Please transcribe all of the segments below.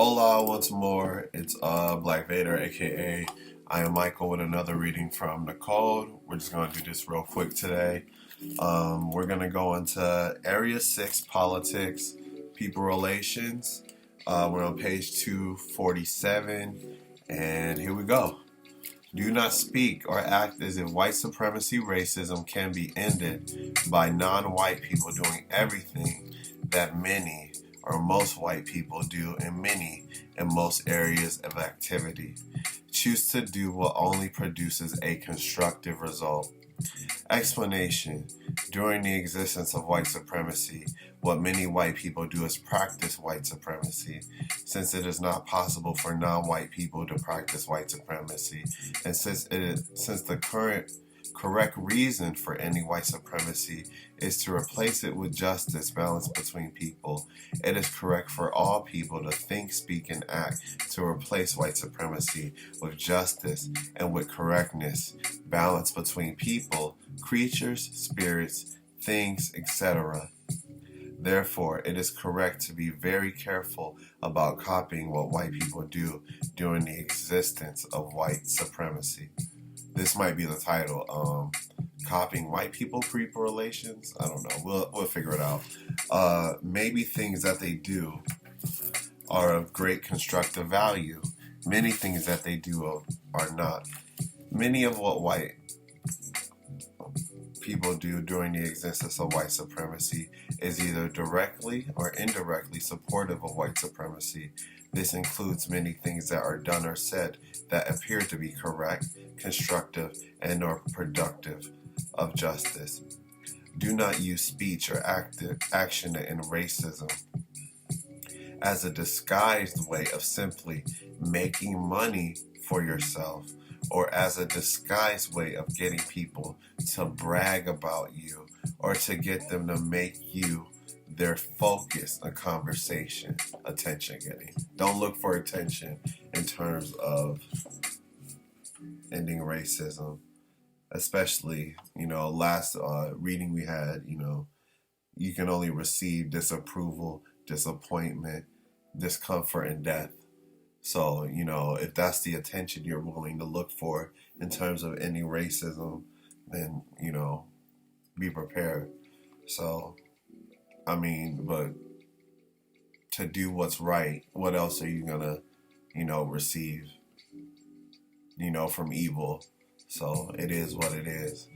Hola, once more. It's Black Vader, aka I am Michael, with another reading from the Code. We're just going to do this real quick today. We're going to go into Area 6 Politics, People Relations. We're on page 247, and here we go. Do not speak or act as if white supremacy racism can be ended by non-white people doing everything that many or most white people do in many and most areas of activity. Choose to do what only produces a constructive result. Explanation. During the existence of white supremacy, what many white people do is practice white supremacy, since it is not possible for non-white people to practice white supremacy, and since the correct reason for ending white supremacy is to replace it with justice, balance between people. It is correct for all people to think, speak, and act to replace white supremacy with justice and with correctness, balance between people, creatures, spirits, things, etc. Therefore, it is correct to be very careful about copying what white people do during the existence of white supremacy. This might be the title. Copying white people relations. I don't know. We'll figure it out. Maybe things that they do are of great constructive value. Many things that they do are not. Many of what white people do during the existence of white supremacy is either directly or indirectly supportive of white supremacy. This includes many things that are done or said that appear to be correct, constructive, and or productive of justice. Do not use speech or action in racism as a disguised way of simply making money for yourself, or as a disguised way of getting people to brag about you or to get them to make you their focus on conversation, attention getting. Don't look for attention in terms of ending racism. Especially, last reading we had, you can only receive disapproval, disappointment, discomfort, and death. So, if that's the attention you're willing to look for in terms of ending racism, then, be prepared. So, but to do what's right, what else are you gonna, receive, from evil? So it is what it is.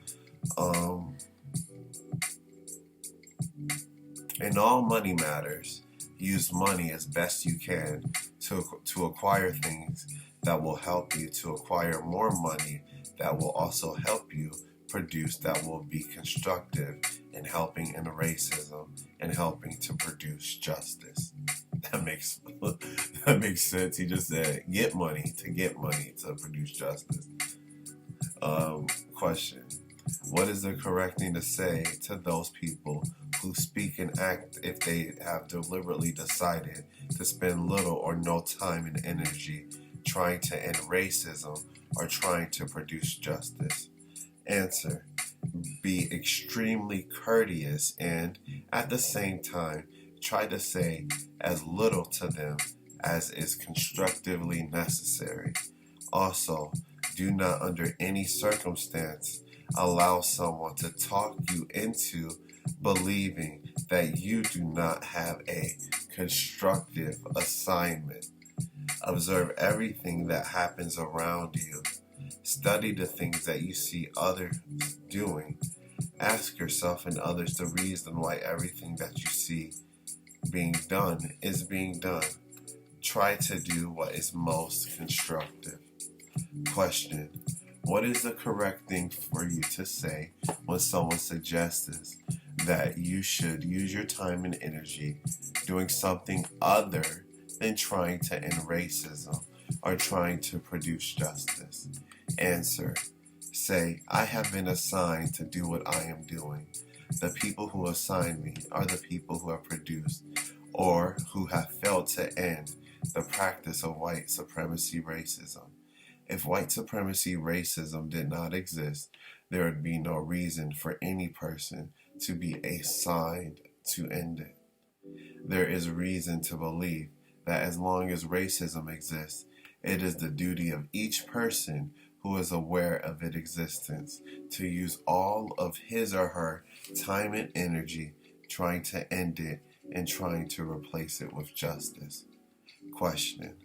In all money matters, use money as best you can to acquire things that will help you to acquire more money that will also help you produce, that will be constructive in helping end racism and helping to produce justice. That makes sense. He just said get money to produce justice. Question. What is the correct thing to say to those people who speak and act if they have deliberately decided to spend little or no time and energy trying to end racism or trying to produce justice? Answer. Be extremely courteous and, at the same time, try to say as little to them as is constructively necessary. Also, do not under any circumstance allow someone to talk you into believing that you do not have a constructive assignment. Observe everything that happens around you. Study the things that you see others doing. Ask yourself and others the reason why everything that you see being done is being done. Try to do what is most constructive. Question. What is the correct thing for you to say when someone suggests that you should use your time and energy doing something other than trying to end racism or trying to produce justice? Answer. Say, I have been assigned to do what I am doing. The people who assign me are the people who have produced or who have failed to end the practice of white supremacy racism. If white supremacy racism did not exist, there would be no reason for any person to be assigned to end it. There is reason to believe that as long as racism exists, it is the duty of each person who is aware of its existence to use all of his or her time and energy trying to end it and trying to replace it with justice. Question: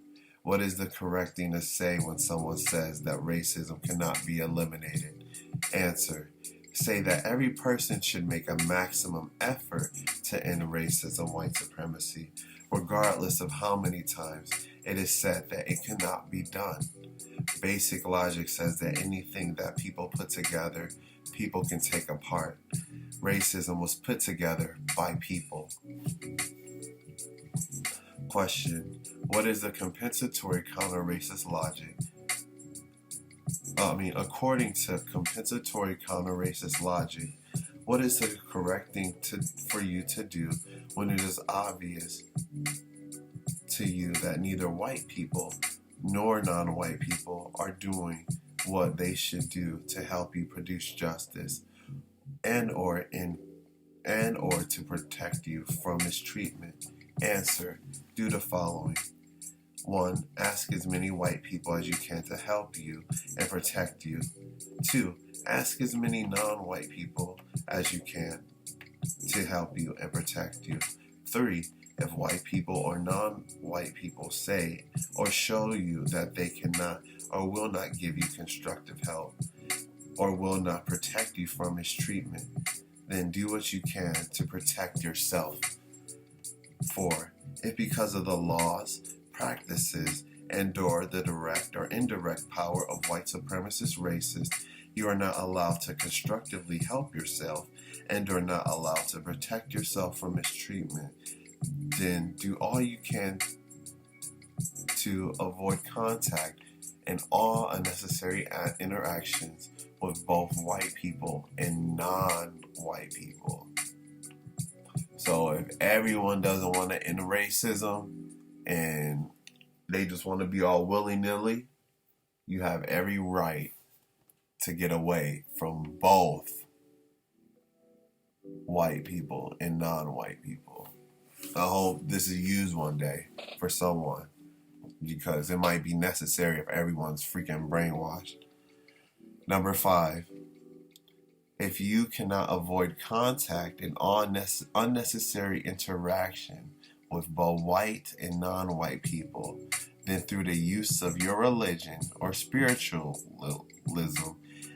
what is the correct thing to say when someone says that racism cannot be eliminated? Answer: say that every person should make a maximum effort to end racism, white supremacy, regardless of how many times it is said that it cannot be done. Basic logic says that anything that people put together, people can take apart. Racism was put together by people. Question: what is the compensatory counter-racist logic? According to compensatory counter-racist logic, what is the correct thing for you to do when it is obvious to you that neither white people nor non-white people are doing what they should do to help you produce justice and or to protect you from mistreatment? Answer: do the following. 1. Ask as many white people as you can to help you and protect you. 2. Ask as many non-white people as you can to help you and protect you. 3. If white people or non-white people say or show you that they cannot or will not give you constructive help or will not protect you from mistreatment, then do what you can to protect yourself. 4. If because of the laws, practices, and/or the direct or indirect power of white supremacist racists, you are not allowed to constructively help yourself and are not allowed to protect yourself from mistreatment, then do all you can to avoid contact and all unnecessary interactions with both white people and non-white people. So if everyone doesn't want to end racism and they just want to be all willy-nilly, you have every right to get away from both white people and non-white people. I hope this is used one day for someone, because it might be necessary if everyone's freaking brainwashed. Number 5, if you cannot avoid contact and unnecessary interaction with both white and non-white people, then through the use of your religion or spiritualism,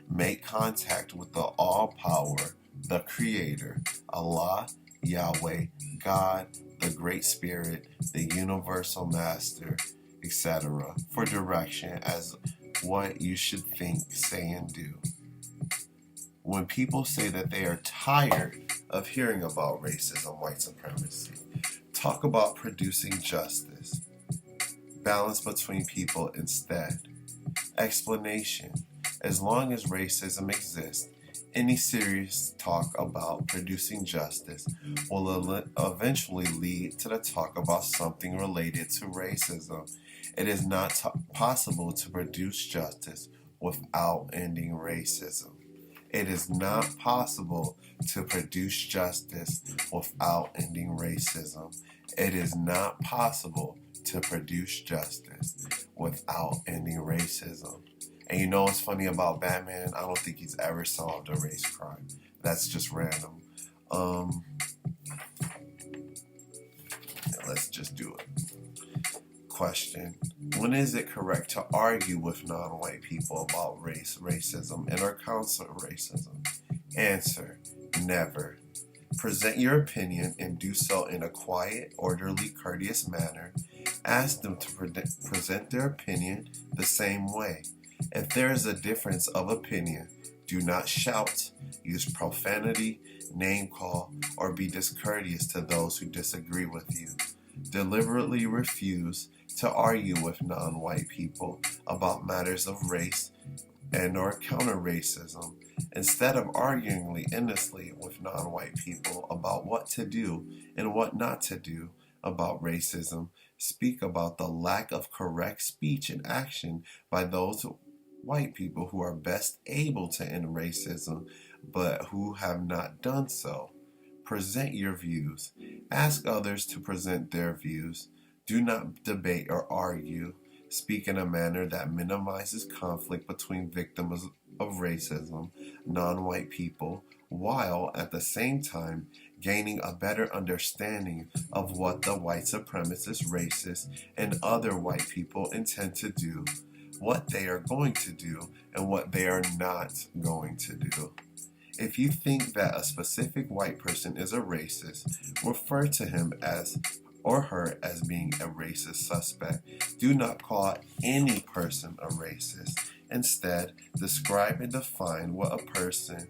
make contact with the all-power, the Creator, Allah, Yahweh, God, the Great Spirit, the Universal Master, etc., for direction as what you should think, say, and do. When people say that they are tired of hearing about racism, white supremacy, talk about producing justice. Balance between people instead. Explanation: as long as racism exists, any serious talk about producing justice will eventually lead to the talk about something related to racism. It is not possible to produce justice without ending racism. It is not possible to produce justice without ending racism. It is not possible to produce justice without ending racism. And you know what's funny about Batman? I don't think he's ever solved a race crime. That's just random. Let's just do it. Question: when is it correct to argue with non-white people about racism, and or counsel racism? Answer: never. Present your opinion and do so in a quiet, orderly, courteous manner. Ask them to present their opinion the same way. If there is a difference of opinion, do not shout, use profanity, name call, or be discourteous to those who disagree with you. Deliberately refuse to argue with non-white people about matters of race and or counter-racism. Instead of arguing endlessly with non-white people about what to do and what not to do about racism, speak about the lack of correct speech and action by those white people who are best able to end racism but who have not done so. Present your views. Ask others to present their views. Do not debate or argue. Speak in a manner that minimizes conflict between victims of racism, non-white people, while at the same time gaining a better understanding of what the white supremacist, racist, and other white people intend to do, what they are going to do, and what they are not going to do. If you think that a specific white person is a racist, refer to him as or her as being a racist suspect. Do not call any person a racist. Instead, describe and define what a person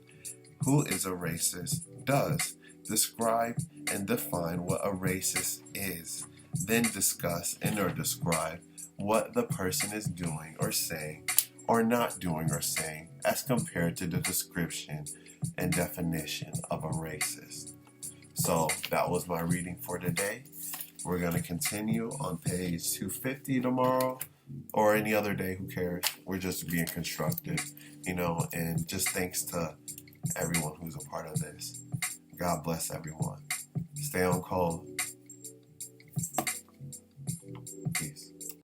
who is a racist does. Describe and define what a racist is. Then discuss and or describe what the person is doing or saying or not doing or saying as compared to the description and definition of a racist. So that was my reading for today. We're going to continue on page 250 tomorrow or any other day, who cares? We're just being constructive, and just thanks to everyone who's a part of this. God bless everyone. Stay on code.